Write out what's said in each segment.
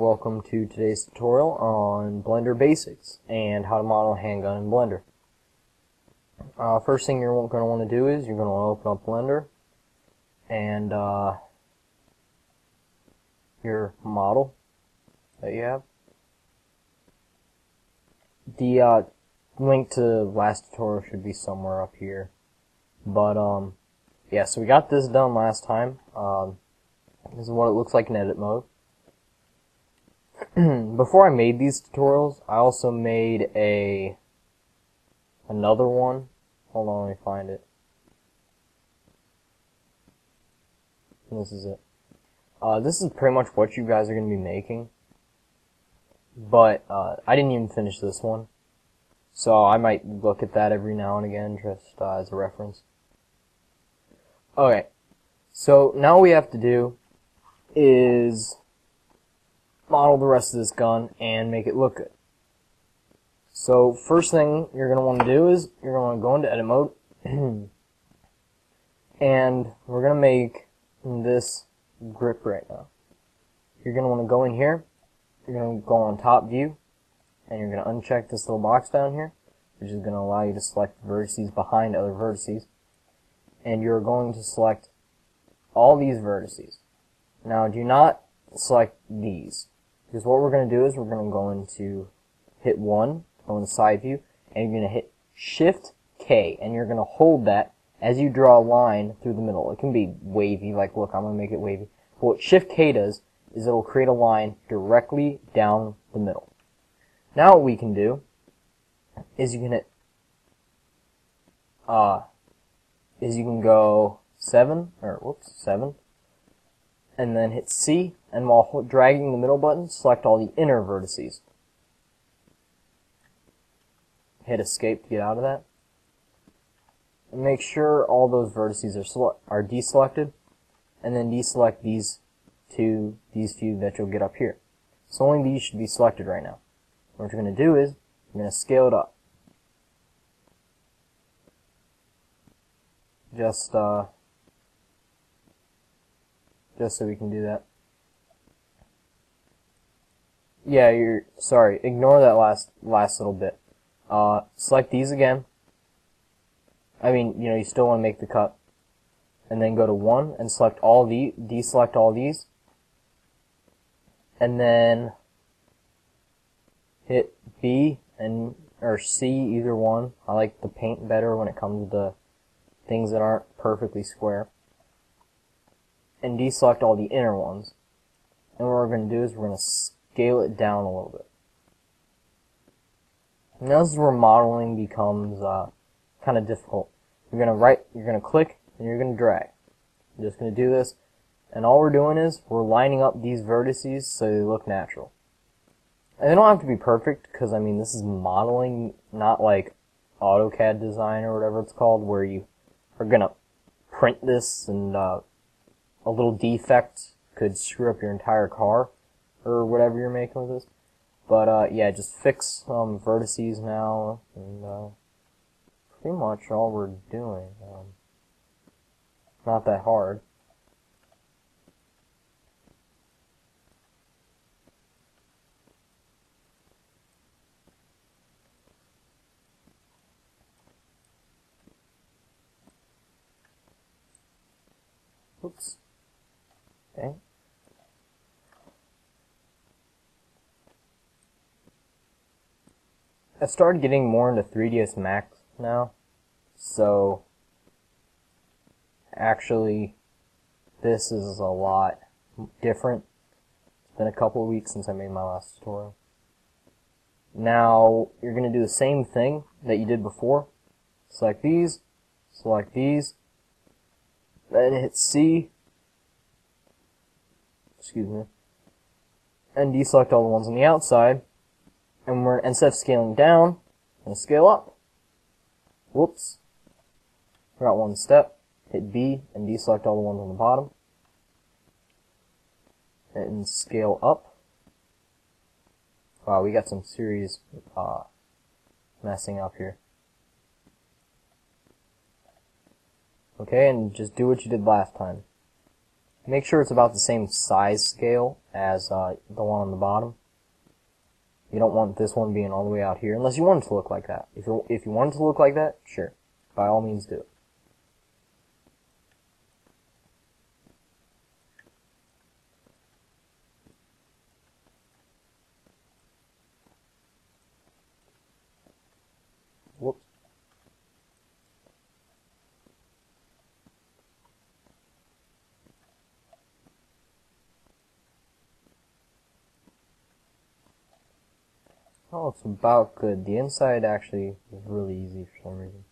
welcome to today's tutorial on Blender basics and how to model a handgun in Blender. First thing you're going to want to do is you're going to want to open up Blender and your model that you have. The link to the last tutorial should be somewhere up here. But yeah, so we got this done last time. This is what it looks like in edit mode. Before I made these tutorials, I also made another one. Hold on, let me find it. This is it. This is pretty much what you guys are going to be making. But I didn't even finish this one. So I might look at that every now and again just as a reference. Okay. So now what we have to do is model the rest of this gun and make it look good. So first thing you're going to want to do is you're going to want to go into edit mode and we're going to make this grip right now. You're going to want to go in here, you're going to go on top view, and you're going to uncheck this little box down here, which is going to allow you to select vertices behind other vertices, and you're going to select all these vertices. Now do not select these, because what we're going to do is we're going to go into hit 1, go into side view, and you're going to hit Shift K, and you're going to hold that as you draw a line through the middle. It can be wavy, like look, I'm going to make it wavy. But what Shift K does is it'll create a line directly down the middle. Now what we can do is you can hit, you can go 7, and then hit C, and while dragging the middle button, select all the inner vertices. Hit escape to get out of that. And make sure all those vertices are deselected, and then deselect these few that you'll get up here. So only these should be selected right now. What you're going to do is, you're going to scale it up. Just so we can do that. Yeah, ignore that last little bit. Select these again. I mean, you still want to make the cut. And then go to 1 and select deselect all these. And then hit B or C, either one. I like the paint better when it comes to things that aren't perfectly square. And deselect all the inner ones. And what we're going to do is we're going to scale it down a little bit. Now this is where modeling becomes kind of difficult. You're going to click, and you're going to drag. You're just going to do this, and all we're doing is we're lining up these vertices so they look natural. And they don't have to be perfect, because I mean this is modeling, not like AutoCAD design or whatever it's called, where you are going to print this and a little defect could screw up your entire car or whatever you're making with this. But yeah, just fix some vertices now, and pretty much all we're doing. Not that hard. Oops. Okay. I started getting more into 3ds Max now, so actually this is a lot different. It's been a couple of weeks since I made my last tutorial. Now you're going to do the same thing that you did before. Select these, then hit C, and deselect all the ones on the outside, and instead of scaling down, we're going to scale up. Whoops. Forgot one step. Hit B and deselect all the ones on the bottom. And scale up. Wow, we got some serious messing up here. Okay, and just do what you did last time. Make sure it's about the same size scale as the one on the bottom. You don't want this one being all the way out here, unless you want it to look like that. If you want it to look like that, sure, by all means do it. Whoops. Oh, it's about good. The inside actually is really easy for some reason.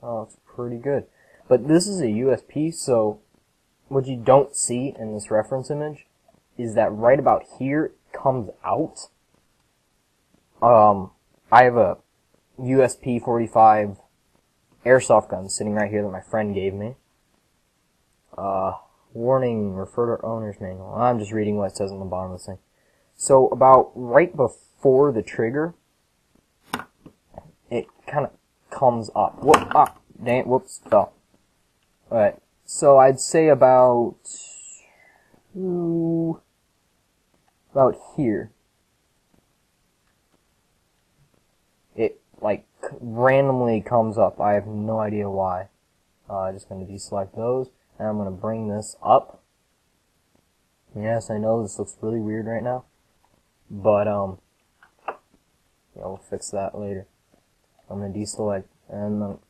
Oh, it's pretty good. But this is a USP, so what you don't see in this reference image is that right about here it comes out. I have a USP 45 airsoft gun sitting right here that my friend gave me. Warning, refer to owner's manual. I'm just reading what it says on the bottom of this thing. So about right before the trigger, it kind of comes up. Whoop, ah, dang it, whoops, fell. Alright, so I'd say about here. It, like, randomly comes up. I have no idea why. I'm just going to deselect those, and I'm going to bring this up. Yes, I know this looks really weird right now, but, yeah, we'll fix that later. I'm going to deselect, and not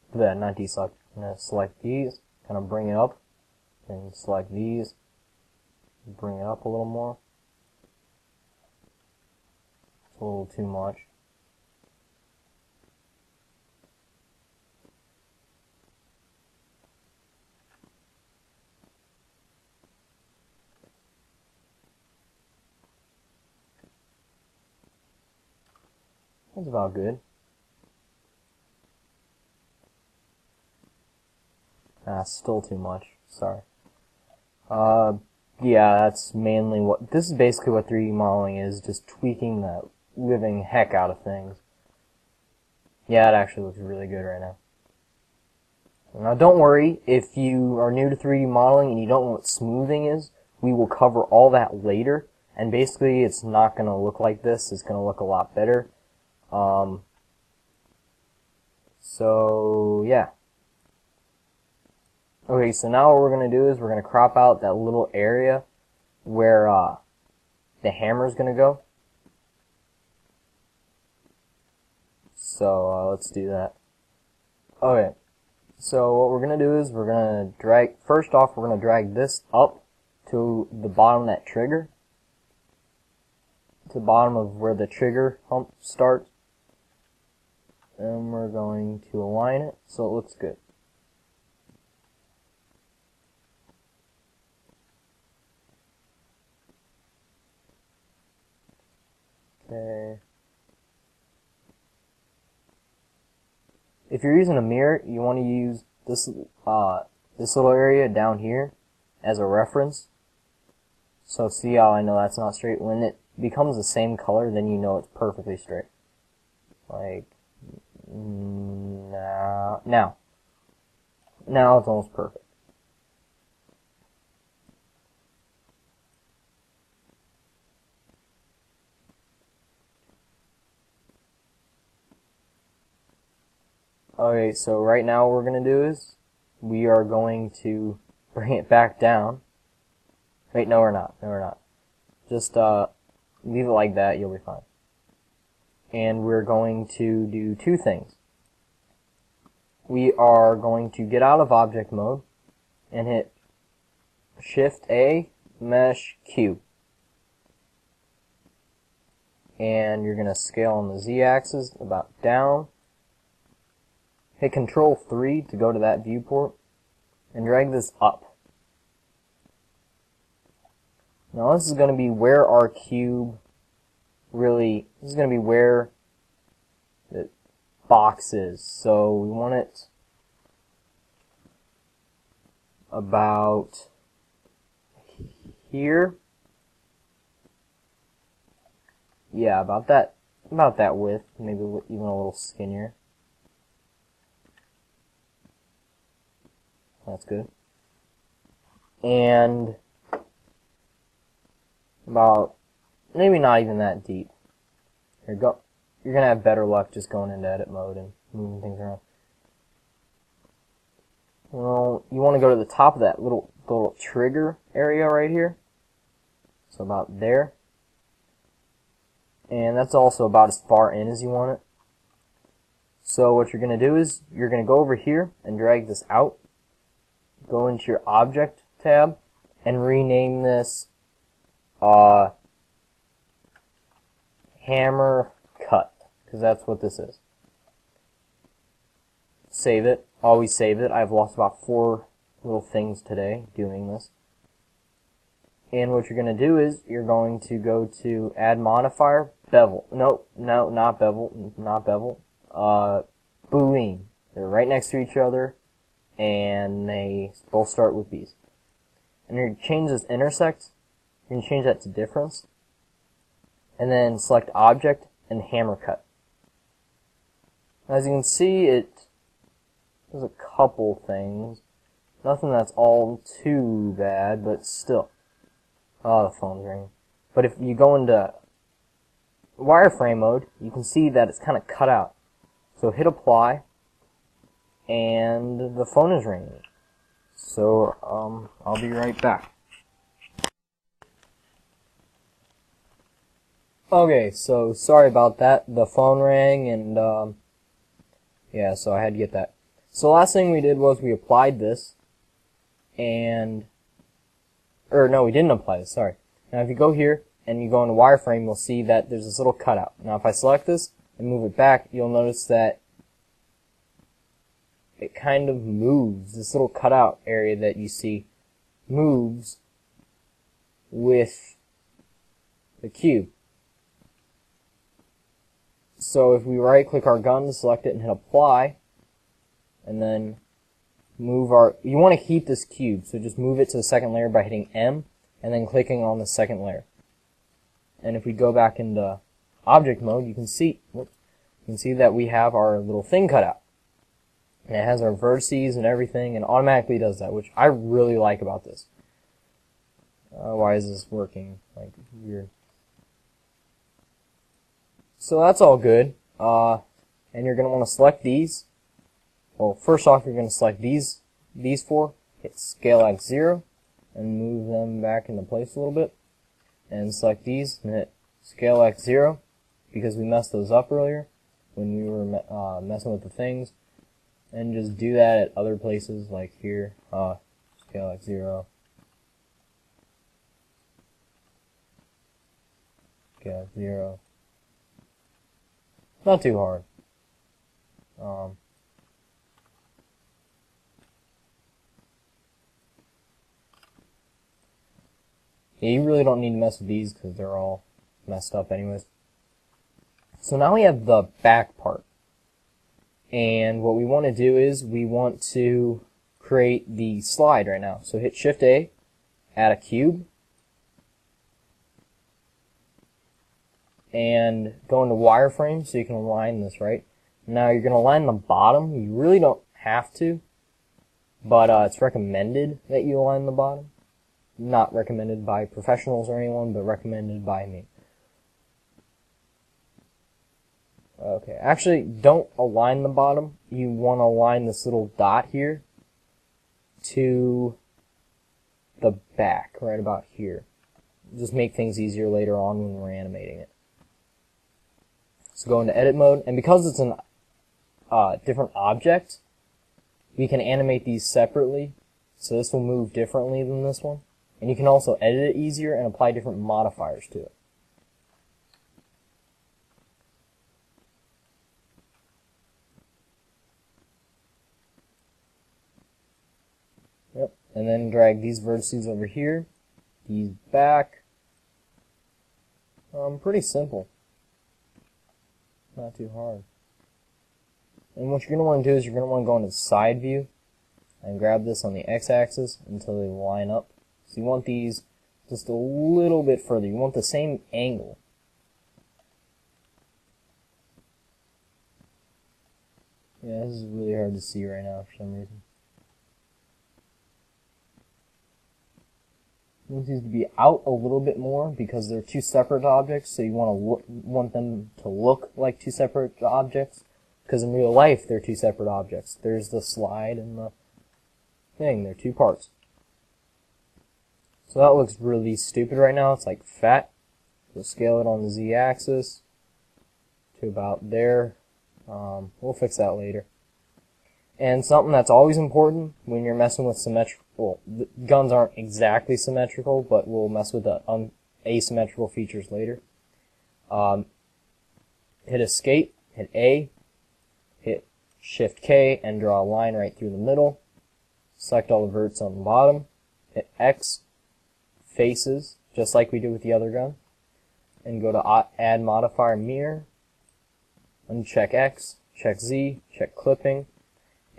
deselect, I'm going to select these, kind of bring it up, and select these, bring it up a little more. It's a little too much. That's about good. Still too much. Sorry. Yeah, that's mainly this is basically what 3D modeling is, just tweaking the living heck out of things. Yeah, it actually looks really good right now. Now don't worry, if you are new to 3D modeling and you don't know what smoothing is, we will cover all that later, and basically it's not going to look like this, it's going to look a lot better. So, yeah. Okay, so now what we're going to do is we're going to crop out that little area where the hammer is going to go. So, let's do that. Okay, so what we're going to do is we're going to drag, first off, we're going to drag this up to the bottom of that trigger. To the bottom of where the trigger hump starts. And we're going to align it so it looks good. Okay. If you're using a mirror, you want to use this little area down here as a reference. So see how I know that's not straight? When it becomes the same color, then you know it's perfectly straight. Like, now it's almost perfect. Okay, so right now what we're going to do is we are going to bring it back down. Wait, no we're not. No we're not. Just leave it like that, you'll be fine. And we're going to do two things. We are going to get out of object mode and hit Shift A, Mesh Q. And you're going to scale on the Z-axis about down. Hit Control 3 to go to that viewport and drag this up. Now this is going to be where our cube really, this is going to be where the box is. So we want it about here. Yeah, about that width, maybe even a little skinnier. That's good. and about maybe not even that deep. Here you go. You're gonna have better luck just going into edit mode and moving things around. Well, you want to go to the top of that little trigger area right here. So about there. And that's also about as far in as you want it. So what you're going to do is, you're going to go over here and drag this out. Go into your Object tab and rename this Hammer Cut, because that's what this is. Save it. Always save it. I've lost about 4 little things today doing this. And what you're going to do is, you're going to go to Add Modifier, Bevel. No, not Bevel. Boolean. They're right next to each other, and they both start with B's. And you're going to change this intersect. You're going to change that to difference. And then select Object and Hammer Cut. As you can see, there's a couple things. Nothing that's all too bad, but still. Oh, the phone's ringing. But if you go into wireframe mode, you can see that it's kind of cut out. So hit apply, and the phone is ringing. So, I'll be right back. Okay, so sorry about that. The phone rang, and yeah, so I had to get that. So last thing we did was we applied this, and no, we didn't apply this, sorry. Now if you go here and you go into wireframe, you'll see that there's this little cutout. Now if I select this and move it back, you'll notice that it kind of moves. This little cutout area that you see moves with the cube. So if we right click our gun to select it and hit apply, and then move you want to keep this cube, so just move it to the second layer by hitting M and then clicking on the second layer. And if we go back into object mode, you can see that we have our little thing cut out. And it has our vertices and everything, and automatically does that, which I really like about this. Why is this working like weird? So that's all good. And you're going to want to select these. Well, first off, you're going to select these 4, hit Scale X 0, and move them back into place a little bit. And select these, and hit Scale X 0, because we messed those up earlier when we were messing with the things. And just do that at other places, like here, Scale X 0. Scale X 0. Not too hard. Yeah, you really don't need to mess with these because they're all messed up anyways. So now we have the back part. And what we want to do is we want to create the slide right now. So hit Shift A, add a cube, and go into wireframe so you can align this, right? Now you're going to align the bottom. You really don't have to, but it's recommended that you align the bottom. Not recommended by professionals or anyone, but recommended by me. Okay, actually, don't align the bottom. You want to align this little dot here to the back, right about here. Just make things easier later on when we're animating it. So go into edit mode, and because it's a different object, we can animate these separately. So this will move differently than this one. And you can also edit it easier and apply different modifiers to it. Yep. And then drag these vertices over here, these back. Pretty simple. Not too hard. And what you're going to want to do is you're going to want to go into side view and grab this on the x-axis until they line up. So you want these just a little bit further. You want the same angle. Yeah, this is really hard to see right now for some reason. want these to be out a little bit more because they're two separate objects, so you want them to look like two separate objects, because in real life they're two separate objects. There's the slide and the thing, they're two parts. So that looks really stupid right now, it's like fat. We'll scale it on the z-axis to about there. We'll fix that later. And something that's always important when you're messing with symmetrical, the guns aren't exactly symmetrical, but we'll mess with the asymmetrical features later. Hit escape, hit A, hit Shift K, and draw a line right through the middle. Select all the verts on the bottom. Hit X, faces, just like we did with the other gun. And go to add modifier mirror. Uncheck X, check Z, check clipping.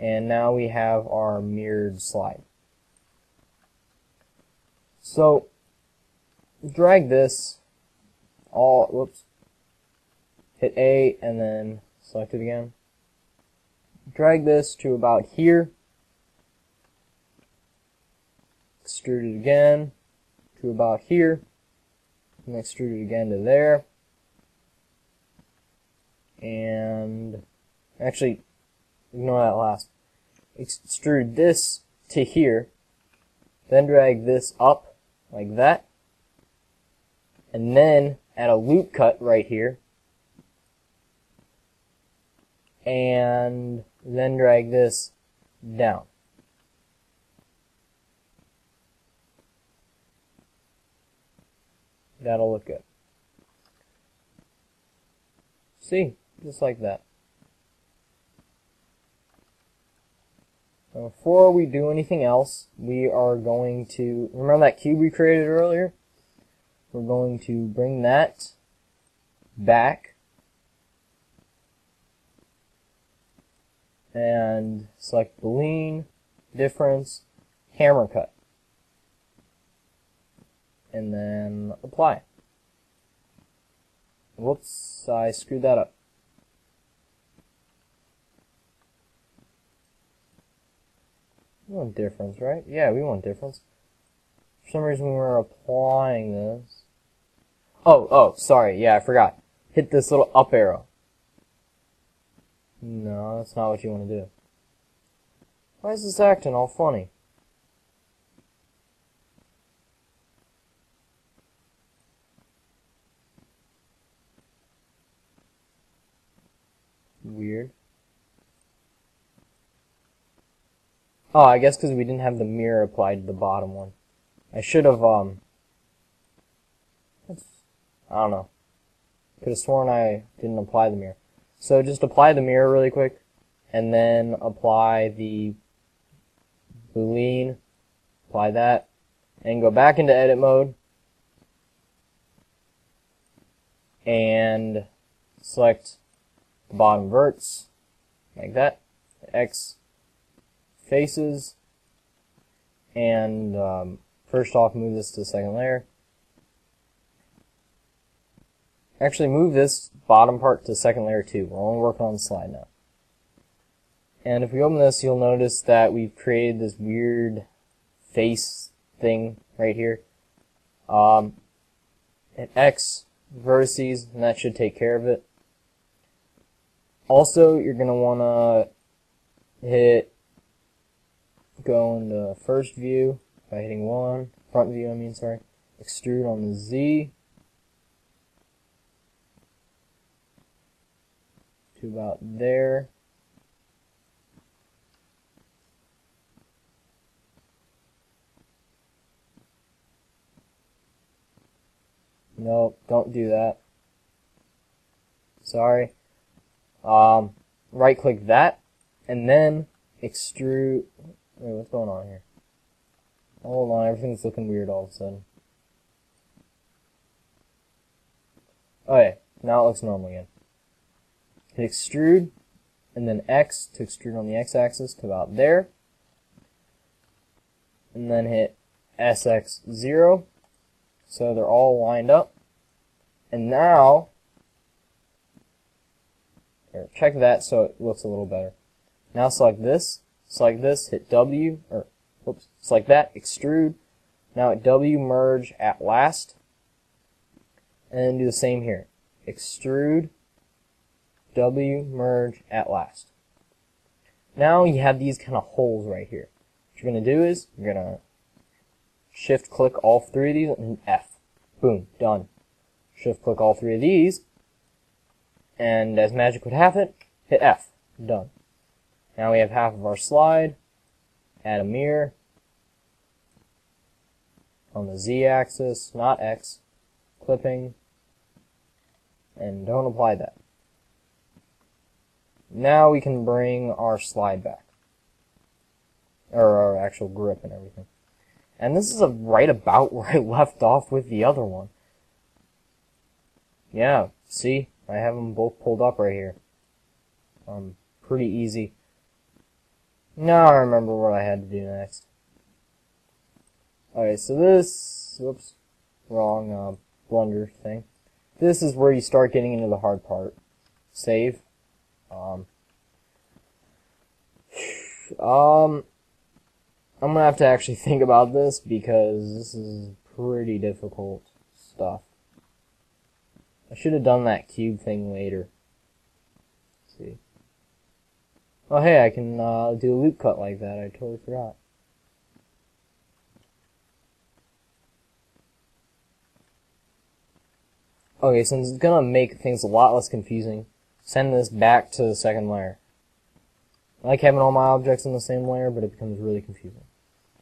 And now we have our mirrored slide. So, drag this hit A and then select it again. Drag this to about here. Extrude it again to about here. And extrude it again to there. And actually, ignore that last. Extrude this to here. Then drag this up like that. And then add a loop cut right here. And then drag this down. That'll look good. See? Just like that. Now, before we do anything else, we are going to, remember that cube we created earlier? We're going to bring that back and select Boolean, difference, hammer cut. And then apply. Whoops, I screwed that up. We want difference, right? Yeah, we want difference. For some reason we were applying this. Oh, sorry, yeah, I forgot. Hit this little up arrow. No, that's not what you want to do. Why is this acting all funny? Weird. Oh, I guess because we didn't have the mirror applied to the bottom one. I should have, I don't know. Could have sworn I didn't apply the mirror. So just apply the mirror really quick, and then apply the Boolean, apply that, and go back into edit mode, and select the bottom verts, like that, X faces, and first off move this to the second layer. Actually move this bottom part to second layer too. We're only working on the slide now. And if we open this, you'll notice that we've created this weird face thing right here. Hit X, vertices, and that should take care of it. Also, you're going to want to go into first view by hitting 1, front view I mean, sorry, extrude on the Z to about there. Nope, don't do that. Sorry. Right click that, and then extrude. Wait, what's going on here? Hold on, everything's looking weird all of a sudden. Okay, now it looks normal again. Hit extrude, and then X to extrude on the X-axis to about there. And then hit SX0, so they're all lined up. And now, check that so it looks a little better. Now select this, hit W, select that, extrude. Now at W, merge at last. And then do the same here. Extrude, W, merge at last. Now you have these kind of holes right here. What you're going to do is, you're going to shift click all three of these and F. Boom, done. Shift click all three of these, and as magic would have it, hit F. Done. Now we have half of our slide. Add a mirror on the Z axis, not X. Clipping, and don't apply that. Now we can bring our slide back, or our actual grip and everything. And this is right about where I left off with the other one. Yeah, see? I have them both pulled up right here. Pretty easy. Now I remember what I had to do next. Alright, so this, whoops, wrong Blender thing. This is where you start getting into the hard part. Save. I'm gonna have to actually think about this because this is pretty difficult stuff. I should have done that cube thing later. Let's see. Oh hey, I can do a loop cut like that. I totally forgot. Okay, since it's gonna make things a lot less confusing, send this back to the second layer. I like having all my objects in the same layer, but it becomes really confusing.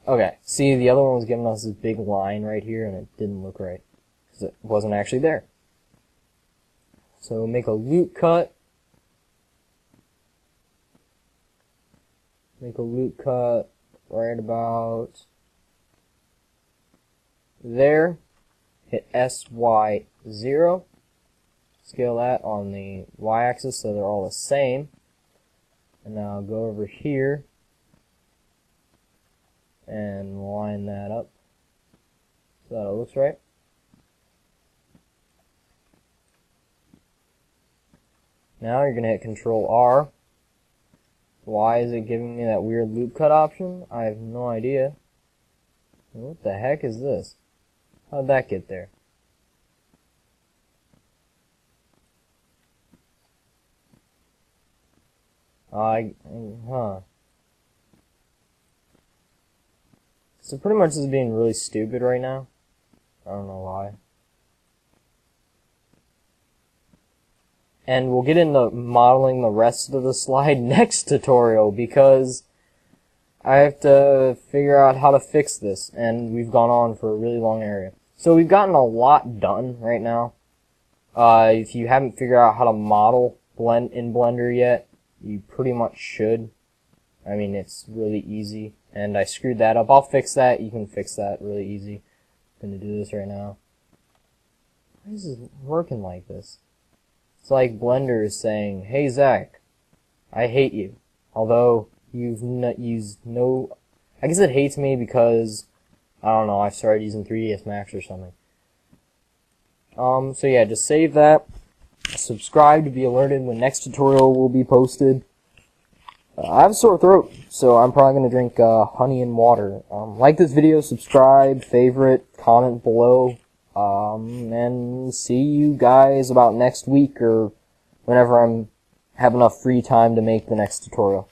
Okay, see, the other one was giving us this big line right here, and it didn't look right, because it wasn't actually there. So make a loop cut. Make a loop cut right about there. Hit SY0. Scale that on the Y-axis so they're all the same. And now go over here and line that up so that it looks right. Now you're going to hit Control R. Why is it giving me that weird loop cut option? I have no idea. What the heck is this? How'd that get there? So pretty much this is being really stupid right now. I don't know why. And we'll get into modeling the rest of the slide next tutorial because I have to figure out how to fix this, and we've gone on for a really long area. So we've gotten a lot done right now. If you haven't figured out how to model in Blender yet, you pretty much should. I mean, it's really easy, and I screwed that up. I'll fix that. You can fix that really easy. I'm gonna do this right now. Why is this working like this? It's like Blender is saying, "Hey Zach, I hate you." Although you've used no, I guess it hates me because I don't know. I started using 3ds Max or something. So yeah, just save that. Subscribe to be alerted when next tutorial will be posted. I have a sore throat, so I'm probably going to drink honey and water. Like this video, subscribe, favorite, comment below, and see you guys about next week or whenever I have enough free time to make the next tutorial.